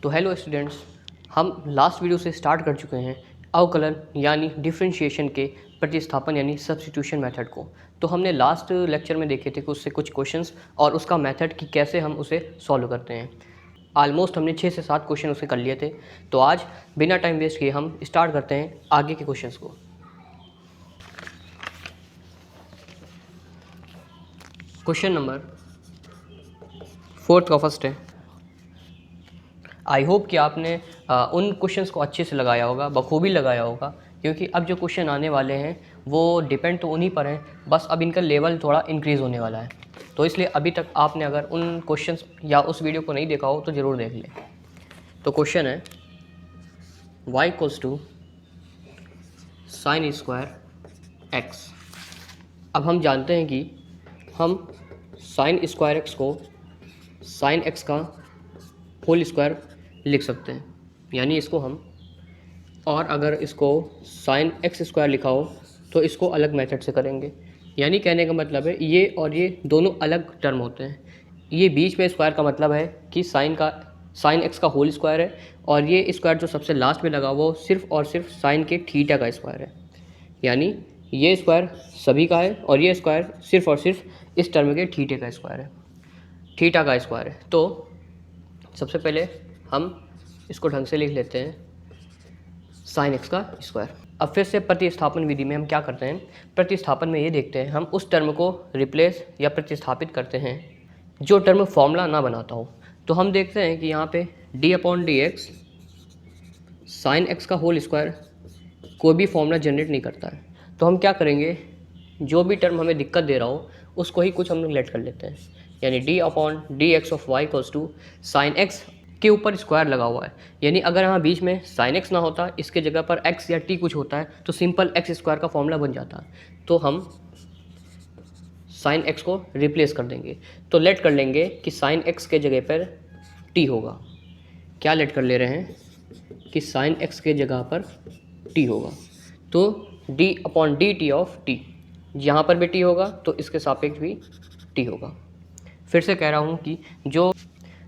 तो hello students, हम last video से स्टार्ट कर चुके हैं अवकलन यानी डिफरेंशिएशन के प्रतिस्थापन यानी सब्स्टिट्यूशन मेथड को। तो हमने लास्ट लेक्चर में देखे थे कि उससे कुछ क्वेश्चंस और उसका मेथड कि कैसे हम उसे सॉल्व करते हैं। ऑलमोस्ट हमने 6 से 7 क्वेश्चन उसे कर लिए थे। तो आज बिना टाइम वेस्ट किए हम स्टार्ट करते हैं आगे के क्वेश्चंस को। क्वेश्चन नंबर 4 का फर्स्ट है। आई होप कि आपने उन क्वेश्चंस को अच्छे से लगाया होगा, बखूबी लगाया होगा, क्योंकि अब जो क्वेश्चन आने वाले हैं वो डिपेंड तो उन्हीं पर हैं, बस अब इनका लेवल थोड़ा इंक्रीज़ होने वाला है। तो इसलिए अभी तक आपने अगर उन क्वेश्चंस या उस वीडियो को नहीं देखा हो तो ज़रूर देख लें। तो क्वेश्चन है y equals to sine square x. अब हम जानते हैं कि हम साइन स्क्वायर एक्स को साइन एक्स का होल स्क्वायर लिख सकते हैं, यानी इसको हम, और अगर इसको साइन एक्स स्क्वायर लिखा हो तो इसको अलग मेथड से करेंगे। यानी कहने का मतलब है ये और ये दोनों अलग टर्म होते हैं। ये बीच में स्क्वायर का मतलब है कि साइन एक्स का होल स्क्वायर है, और ये स्क्वायर जो सबसे लास्ट में लगा हुआ वो सिर्फ और सिर्फ साइन के थीटा का स्क्वायर है। यानी ये स्क्वायर सभी का है और ये स्क्वायर सिर्फ और सिर्फ इस टर्म के थीटा का स्क्वायर है। तो सबसे पहले हम इसको ढंग से लिख लेते हैं, साइन एक्स का स्क्वायर। अब फिर से प्रतिस्थापन विधि में हम क्या करते हैं, प्रतिस्थापन में ये देखते हैं हम उस टर्म को रिप्लेस या प्रतिस्थापित करते हैं जो टर्म फॉर्मूला ना बनाता हो। तो हम देखते हैं कि यहाँ पे d/dx साइन एक्स का होल स्क्वायर कोई भी फॉर्मूला जनरेट नहीं करता है। तो हम क्या करेंगे, जो भी टर्म हमें दिक्कत दे रहा हो उसको ही कुछ हम लोग लेट कर लेते हैं। यानी d/dx of y equals to sine x के ऊपर स्क्वायर लगा हुआ है। यानी अगर यहाँ बीच में साइन एक्स ना होता, इसके जगह पर x या t कुछ होता है, तो सिंपल एक्स स्क्वायर का फॉर्मूला बन जाता। तो हम साइन एक्स को रिप्लेस कर देंगे। तो लेट कर लेंगे कि साइन एक्स के जगह पर t होगा। क्या लेट कर ले रहे हैं कि साइन एक्स के जगह पर t होगा। तो d/dt ऑफ t, यहाँ पर भी t होगा तो इसके सापेक्ष भी t होगा। फिर से कह रहा हूँ कि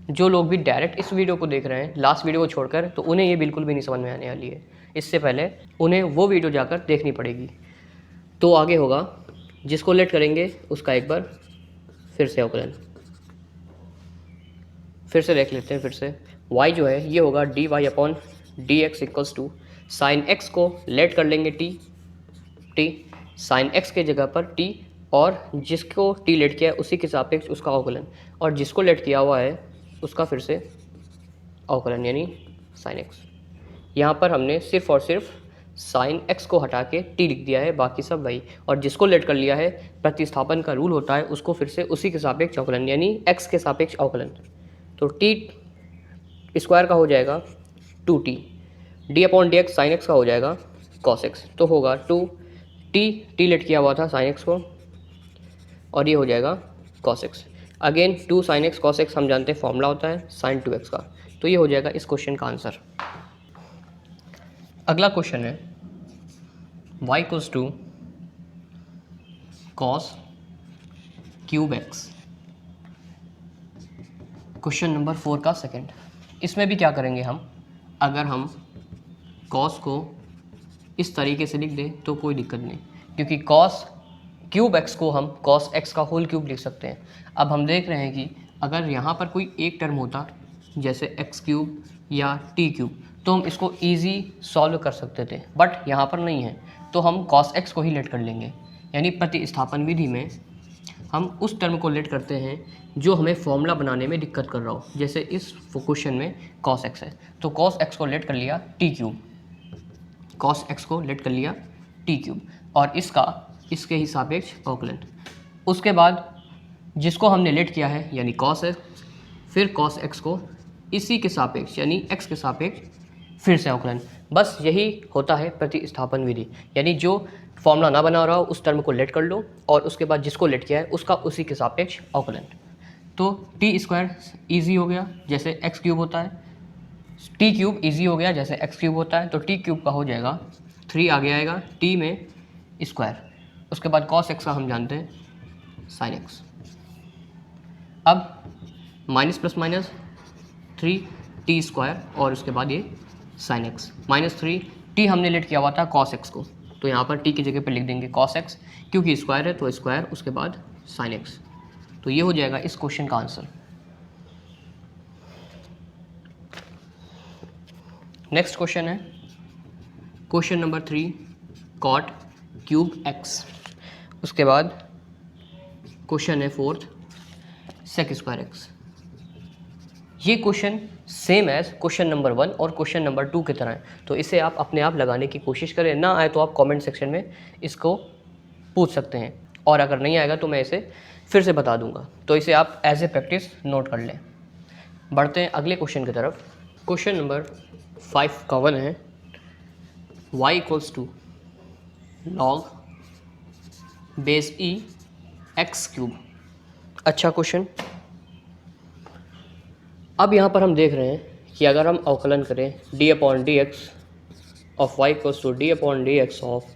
जो लोग भी डायरेक्ट इस वीडियो को देख रहे हैं लास्ट वीडियो को छोड़कर, तो उन्हें ये बिल्कुल भी नहीं समझ में आने वाली है। इससे पहले उन्हें वो वीडियो जाकर देखनी पड़ेगी। तो आगे होगा, जिसको लेट करेंगे उसका एक बार फिर से अवकलन फिर से देख लेते हैं। फिर से y जो है ये होगा dy/dx equals to sine x को लेट कर लेंगे t साइन एक्स के जगह पर t, और जिसको t लेट किया है उसी के सापेक्ष उसका अवकलन, और जिसको लेट किया हुआ है उसका फिर से अवकलन यानी साइन एक्स। यहाँ पर हमने सिर्फ और सिर्फ साइन एक्स को हटा के t लिख दिया है, बाकी सब वही। और जिसको लेट कर लिया है, प्रतिस्थापन का रूल होता है, उसको फिर से उसी के सापेक्ष अवकलन यानी x के सापेक्ष अवकलन। तो t स्क्वायर का हो जाएगा 2t, d/dx साइन एक्स का हो जाएगा cos x। तो होगा 2t लेट किया हुआ था साइन एक्स को, और ये हो जाएगा cos x। Again 2 sin x cos x हम जानते हैं फॉर्मूला होता है sin 2x का। तो ये हो जाएगा इस क्वेश्चन का आंसर। अगला क्वेश्चन है y equals to cos cube x। Question number 4 का सेकंड। इसमें भी क्या करेंगे हम, अगर हम cos को इस तरीके से लिख दें तो कोई दिक्कत नहीं, क्योंकि cos क्यूब x को हम cos x का होल क्यूब लिख सकते हैं। अब हम देख रहे हैं कि अगर यहाँ पर कोई एक टर्म होता जैसे x क्यूब या t क्यूब, तो हम इसको इजी सॉल्व कर सकते थे, बट यहाँ पर नहीं है, तो हम cos x को ही लेट कर लेंगे। यानी प्रतिस्थापन विधि में हम उस टर्म को लेट करते हैं जो हमें फॉर्मूला बनाने में दिक्कत कर रहा हो। जैसे इस क्वेश्चन में cos x है, तो cos x को लेट कर लिया t क्यूब, cos x को लेट कर लिया t क्यूब, और इसके ही सापेक्ष अवकलन। उसके बाद जिसको हमने लेट किया है यानी cos x, फिर cos x को इसी के सापेक्ष यानी x के सापेक्ष फिर से अवकलन। बस यही होता है प्रतिस्थापन विधि। यानी जो फॉर्मूला ना बना रहा हो उस टर्म को लेट कर लो, और उसके बाद जिसको लेट किया है उसका उसी के सापेक्ष अवकलन। तो t स्क्वायर ईजी हो गया जैसे x क्यूब होता है, t क्यूब ईजी हो गया जैसे x क्यूब होता है। तो t क्यूब का हो जाएगा 3 आगे आएगा, t में स्क्वायर, उसके बाद cos x का हम जानते हैं sin x। अब minus plus minus 3 T square और उसके बाद ये साइन एक्स माइनस 3 टी हमने लेट किया हुआ था कॉस एक्स को, तो यहाँ पर टी की जगह पर लिख देंगे कॉस एक्स, क्योंकि स्क्वायर है तो स्क्वायर उसके बाद साइन एक्स। तो ये हो जाएगा इस क्वेश्चन का आंसर। नेक्स्ट क्वेश्चन है question number 3 cot cube x. उसके बाद क्वेश्चन है 4th सेक स्क्वायर एक्स। ये question same as question number 1 और क्वेश्चन नंबर 2 की तरह है, तो इसे आप अपने आप लगाने की कोशिश करें। ना आए तो आप कमेंट सेक्शन में इसको पूछ सकते हैं, और अगर नहीं आएगा तो मैं इसे फिर से बता दूंगा, तो इसे आप एज ए प्रैक्टिस नोट कर लें। बढ़ते हैं अगले क्वेश्चन की तरफ। क्वेश्चन नंबर 5 का 1 है y equals to log base e x cube. अच्छा क्वेश्चन। अब यहाँ पर हम देख रहे हैं कि अगर हम अवकलन करें d upon d x of y equals to d upon d x of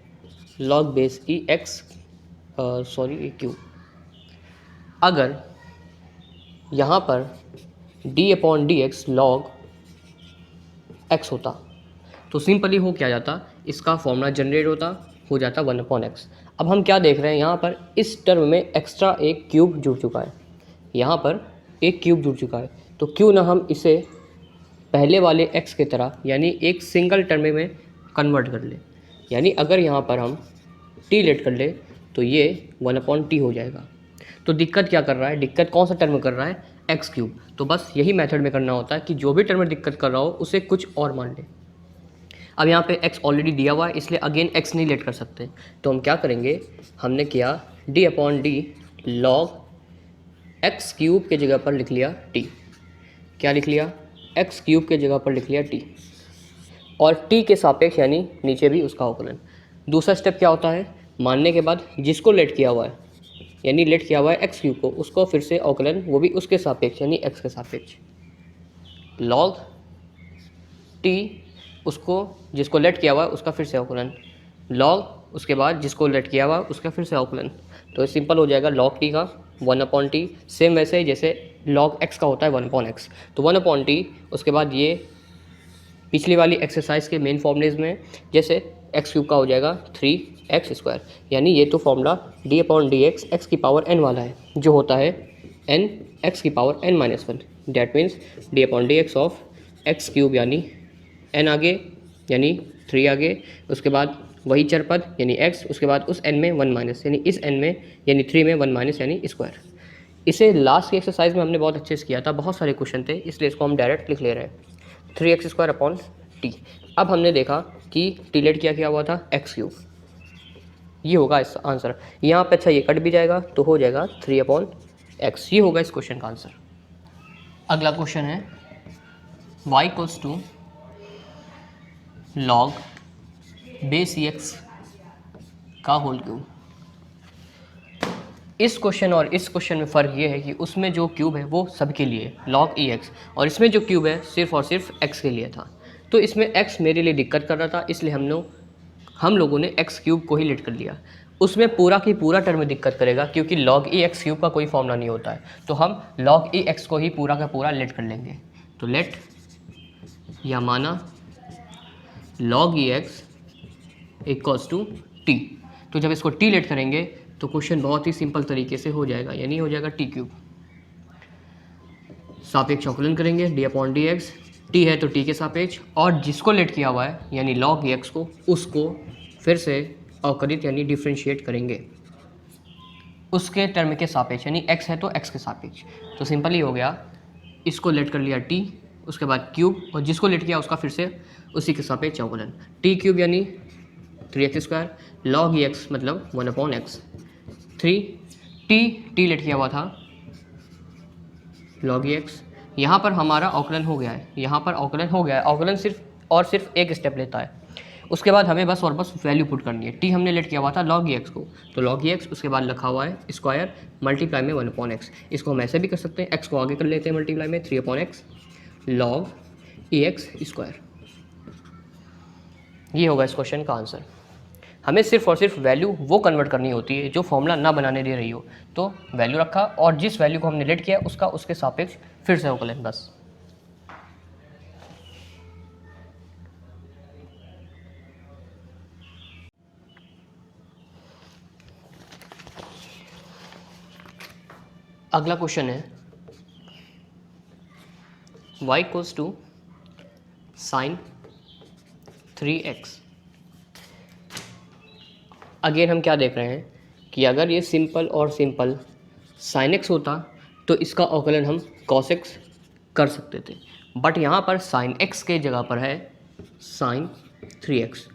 log base e x e cube, अगर यहाँ पर d upon d x log x होता तो सिंपली हो क्या जाता, इसका फॉर्मूला जनरेट होता, हो जाता 1 अपॉन एक्स। अब हम क्या देख रहे हैं, यहाँ पर इस टर्म में एक्स्ट्रा एक क्यूब जुड़ चुका है, यहाँ पर एक क्यूब जुड़ चुका है, तो क्यों ना हम इसे पहले वाले x की तरह यानी एक सिंगल टर्म में कन्वर्ट कर लें। यानी अगर यहाँ पर हम t लेट कर ले तो ये 1 अपॉन टी हो जाएगा। तो दिक्कत क्या कर रहा है, दिक्कत कौन सा टर्म कर रहा है, एक्स क्यूब। तो बस यही मेथड में करना होता है कि जो भी टर्म में दिक्कत कर रहा हो उसे कुछ और मान ले। अब यहाँ पे x ऑलरेडी दिया हुआ है, इसलिए अगेन x नहीं लेट कर सकते, तो हम क्या करेंगे, हमने किया d upon D log x cube के जगह पर लिख लिया t। क्या लिख लिया, एक्स क्यूब के जगह पर लिख लिया t, और t के सापेक्ष यानी नीचे भी उसका अवकलन। दूसरा स्टेप क्या होता है, मानने के बाद जिसको लेट किया हुआ है यानी लेट किया हुआ है एक्स क्यूब को, उसको फिर से अवकलन, वो भी उसके सापेक्ष यानी x के सापेक्ष। लॉग t उसको जिसको लेट किया हुआ है उसका फिर से अवकलन, लॉग उसके बाद जिसको लेट किया हुआ उसका फिर से अवकलन। तो सिंपल हो जाएगा लॉग टी का 1 अपॉन टी, सेम वैसे ही जैसे लॉग एक्स का होता है 1 अपॉन एक्स, तो 1 अपॉन टी। उसके बाद ये पिछली वाली एक्सरसाइज के मेन फॉर्मूलेज में जैसे एक्स क्यूब का हो जाएगा 3x स्क्वायर, यानी ये तो formula D upon d x x की पावर n वाला है, जो होता है n एक्स की power n minus 1। That means D upon d x of x cube यानी n आगे यानी 3 आगे, उसके बाद वही चरपद यानी x, उसके बाद उस n में 1 माइनस यानी इस n में यानी 3 में 1 माइनस यानी स्क्वायर। इसे लास्ट की एक्सरसाइज में हमने बहुत अच्छे से किया था, बहुत सारे क्वेश्चन थे, इसलिए इसको हम डायरेक्ट लिख ले रहे हैं 3x स्क्वायर अपॉन टी। अब हमने देखा कि टी लेट क्या हुआ था एक्स क्यूब, ये होगा इस आंसर। यहाँ पे अच्छा ये कट भी जाएगा तो हो जाएगा 3 अपॉन एक्स, ये होगा इस क्वेश्चन का आंसर। अगला क्वेश्चन है y equals to log base e x का होल क्यूब। इस क्वेश्चन और इस क्वेश्चन में फ़र्क ये है कि उसमें जो क्यूब है वो सबके लिए लॉग ई एक्स, और इसमें जो क्यूब है सिर्फ और सिर्फ x के लिए था। तो इसमें x मेरे लिए दिक्कत कर रहा था, इसलिए हम लोगों ने x क्यूब को ही लेट कर लिया। उसमें पूरा की पूरा टर्म दिक्कत करेगा क्योंकि लॉग ई एक्स क्यूब का कोई फॉर्मूला नहीं होता है, तो हम लॉग ई एक्स को ही पूरा का पूरा लेट कर लेंगे। तो लेट या माना log e x equals to t. तो जब इसको टी लेट करेंगे तो क्वेश्चन बहुत ही सिंपल तरीके से हो जाएगा, यानी हो जाएगा टी क्यूब। सापेक्ष अवकलन करेंगे D upon d x, T है तो टी के सापेक्ष, और जिसको लेट किया हुआ है यानी लॉग ई एक्स को, उसको फिर से अवकलित यानी डिफ्रेंशिएट करेंगे उसके टर्म के सापेक्ष, यानी एक्स है तो एक्स के सापेक्ष। तो सिंपल ही हो गया, इसको लेट कर लिया टी, उसके बाद क्यूब, और जिसको लेट किया उसका फिर से उसी के सापेक्ष अवकलन। टी क्यूब यानी 3x square, log e x मतलब 1 अपॉन एक्स, 3 टी लेट किया हुआ था लॉग ई एक्स। यहाँ पर हमारा अवकलन हो गया है, यहाँ पर अवकलन हो गया है। अवकलन सिर्फ और सिर्फ एक स्टेप लेता है, उसके बाद हमें बस और बस वैल्यू पुट करनी है। टी हमने लेट किया हुआ था लॉग ई एक्स को, तो लॉग ई एक्स उसके बाद लिखा हुआ है स्क्वायर मल्टीप्लाई में 1 अपॉन एक्स। इसको हम ऐसे भी कर सकते हैं, एक्स को आगे कर लेते हैं मल्टीप्लाई में 3 upon x log e x square. ये होगा इस क्वेश्चन का आंसर। हमें सिर्फ और सिर्फ वैल्यू वो कन्वर्ट करनी होती है जो फॉर्मूला ना बनाने दे रही हो, तो वैल्यू रखा और जिस वैल्यू को हमने लेट किया उसका उसके सापेक्ष फिर से अवकलन बस। अगला क्वेश्चन है y equals to sine 3x। Again हम क्या देख रहे हैं कि अगर ये सिंपल और सिंपल sin x होता तो इसका अवकलन हम cos x कर सकते थे, बट यहाँ पर sin x के जगह पर है sin 3x।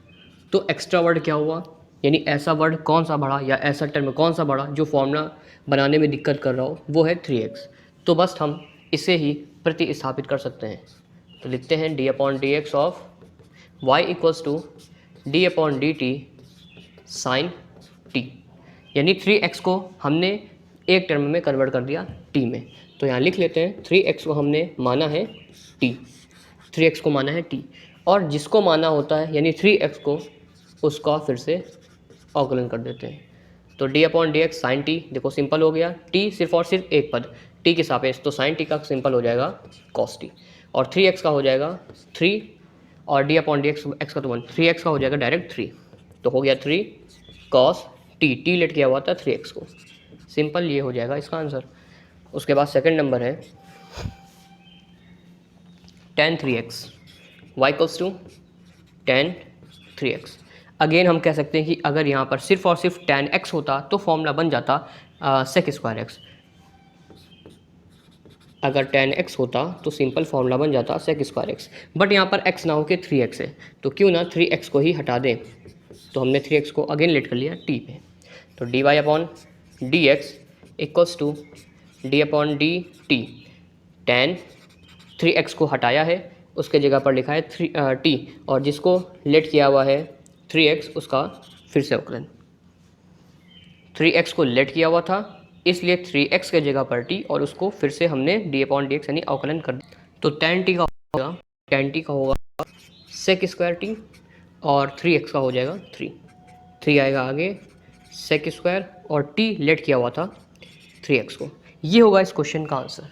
तो एक्स्ट्रा वर्ड क्या हुआ, यानी ऐसा वर्ड कौन सा बढ़ा या ऐसा टर्म कौन सा बढ़ा जो फॉर्मूला बनाने में दिक्कत कर रहा हो, वो है 3x। तो बस हम इसे ही प्रतिस्थापित कर सकते हैं। तो लिखते हैं d upon d x of y equals to d upon d t sine t, यानी 3x को हमने एक टर्म में कन्वर्ट कर दिया t में। तो यहाँ लिख लेते हैं 3x को हमने माना है t, 3x को माना है t, और जिसको माना होता है यानी 3x को, उसका फिर से अवकलन कर देते हैं। तो d upon d x sine t, देखो सिंपल हो गया, t सिर्फ और सिर्फ एक पद t के सापेक्ष, तो साइन टी का सिंपल हो जाएगा cos t, और 3x का हो जाएगा 3, और d अपॉन डी एक्स का तो 1, 3x का हो जाएगा डायरेक्ट 3, तो हो गया 3 cos t, t लेट किया हुआ था 3x को, सिंपल ये हो जाएगा इसका आंसर। उसके बाद सेकंड नंबर है tan 3x, y equals to tan 3x। Again हम कह सकते हैं कि अगर यहाँ पर सिर्फ और सिर्फ tan x होता तो फॉर्मूला बन जाता sec स्क्वायर x। अगर tan x होता तो सिंपल फॉर्मूला बन जाता sec स्क्वायर x, बट यहाँ पर x ना हो के 3x है, तो क्यों ना 3x को ही हटा दें। तो हमने 3x को अगेन लेट कर लिया t पे। तो dy upon d x equals to d upon d t, tan 3x को हटाया है, उसके जगह पर लिखा है t, और जिसको लेट किया हुआ है 3x, उसका फिर से अवकलन। 3x को लेट किया हुआ था इसलिए 3x के जगह पर t, और उसको फिर से हमने d अपॉन डी एक्स यानी अवकलन कर दिया। तो tan t का होगा sec स्क्वायर t, और 3x का हो जाएगा 3 आएगा आगे sec स्क्वायर, और t लेट किया हुआ था 3x को। ये होगा इस क्वेश्चन का आंसर।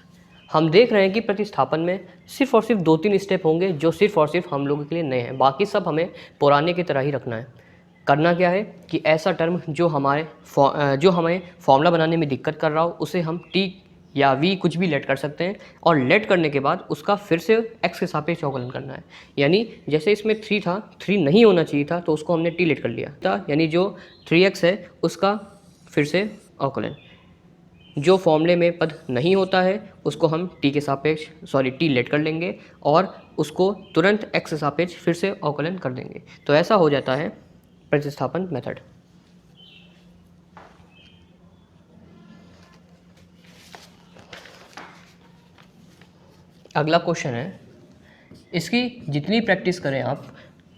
हम देख रहे हैं कि प्रतिस्थापन में सिर्फ और सिर्फ 2-3 स्टेप होंगे जो सिर्फ और सिर्फ हम लोगों के लिए नए हैं, बाकी सब हमें पुराने की तरह ही रखना है। करना क्या है कि ऐसा टर्म जो हमें फॉर्मूला बनाने में दिक्कत कर रहा हो, उसे हम t या v कुछ भी लेट कर सकते हैं, और लेट करने के बाद उसका फिर से x के सापेक्ष अवकलन करना है। यानी जैसे इसमें 3 था, 3 नहीं होना चाहिए था, तो उसको हमने t लेट कर लिया था, यानी जो 3x है उसका फिर से अवकलन। जो फॉर्मूले में पद नहीं होता है उसको हम t के सापेक्ष t लेट कर लेंगे, और उसको तुरंत x के सापेक्ष फिर से अवकलन कर देंगे। तो ऐसा हो जाता है प्रतिस्थापन मेथड। अगला क्वेश्चन है, इसकी जितनी प्रैक्टिस करें आप,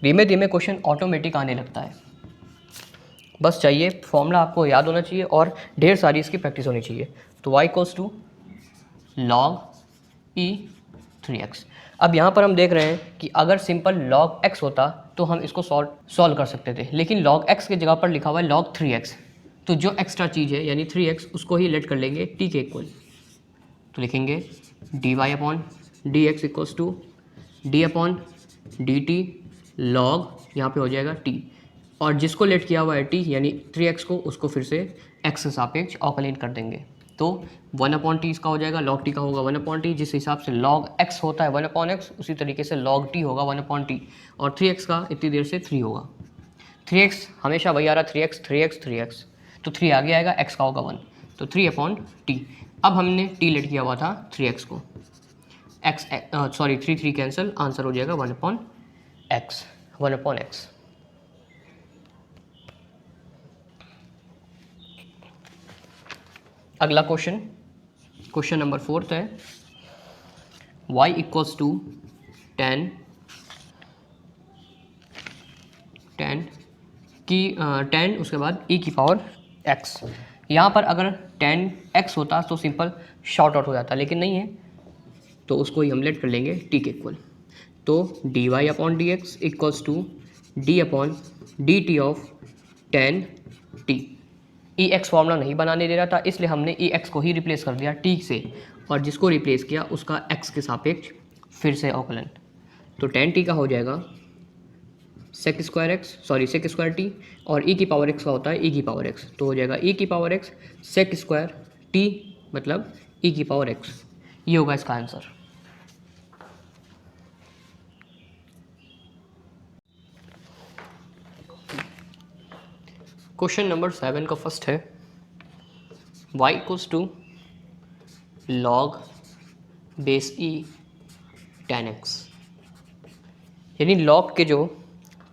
धीमे धीमे क्वेश्चन ऑटोमेटिक आने लगता है। बस चाहिए फॉर्मूला आपको याद होना चाहिए और ढेर सारी इसकी प्रैक्टिस होनी चाहिए। तो y equals to log e 3x। अब यहाँ पर हम देख रहे हैं कि अगर सिंपल log x होता तो हम इसको सॉल्व कर सकते थे, लेकिन log x के जगह पर लिखा हुआ है log 3x, तो जो एक्स्ट्रा चीज़ है यानी 3x, उसको ही लेट कर लेंगे t के इक्वल। तो लिखेंगे dy upon d x equals to d upon d t log, यहाँ पे हो जाएगा t, और जिसको लेट किया हुआ है t यानी 3x को, उसको फिर से x के सापेक्ष अवकलन कर देंगे। तो 1 अपॉन टी इसका हो जाएगा, log t का होगा 1 अपॉन टी, जिस हिसाब से log x होता है 1 अपॉन एक्स, उसी तरीके से log t होगा 1 अपॉन टी, और 3x का इतनी देर से 3 होगा। 3x हमेशा वही आ रहा, 3x, तो 3 आगे आएगा, x का होगा 1, तो 3 अपॉन टी। अब हमने t लेट किया हुआ था 3x को, 3 कैंसिल, आंसर हो जाएगा 1 अपॉन एक्स। अगला क्वेश्चन नंबर 4 है, y इक्वल्स टू tan उसके बाद e की पावर x। यहाँ पर अगर tan x होता तो सिंपल शॉर्ट आउट हो जाता, लेकिन नहीं है, तो उसको ही हम लेट कर लेंगे t के इक्वल। तो dy upon d x equals to d upon d t of tan t। ex formula नहीं बनाने दे रहा था, इसलिए हमने ex को ही रिप्लेस कर दिया t से, और जिसको रिप्लेस किया उसका x के सापेक्ष फिर से अवकलन। तो tan t का हो जाएगा sec स्क्वायर t, और e की पावर x का होता है e की पावर x, तो हो जाएगा e की power x sec square t मतलब ई की पावर एक्स। ये होगा इसका आंसर। क्वेश्चन नंबर 7 का फर्स्ट है y equals to log base e tan x। यानी लॉग के जो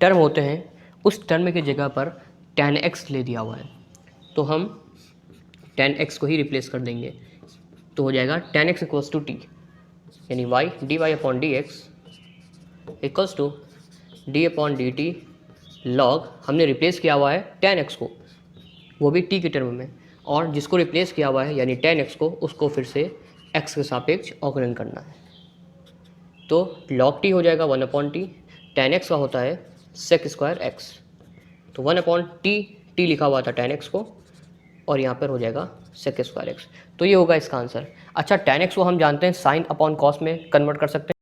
टर्म होते हैं उस टर्म की जगह पर tan x ले दिया हुआ है, तो हम tan x को ही रिप्लेस कर देंगे, तो हो जाएगा tan x equals to t, यानी y dy upon d x equals to d upon d t log, हमने रिप्लेस किया हुआ है tan x को, वो भी t के टर्म में, और जिसको रिप्लेस किया हुआ है यानी tan x को, उसको फिर से x के सापेक्ष अवकलन करना है। तो log t हो जाएगा 1 अपॉन टी, tan x का होता है sec स्क्वायर x, तो 1 अपॉन टी लिखा हुआ था tan x को, और यहाँ पर हो जाएगा sec स्क्वायर x। तो ये होगा इसका आंसर। अच्छा, tan x को हम जानते हैं साइन अपॉन कॉस में कन्वर्ट कर सकते हैं।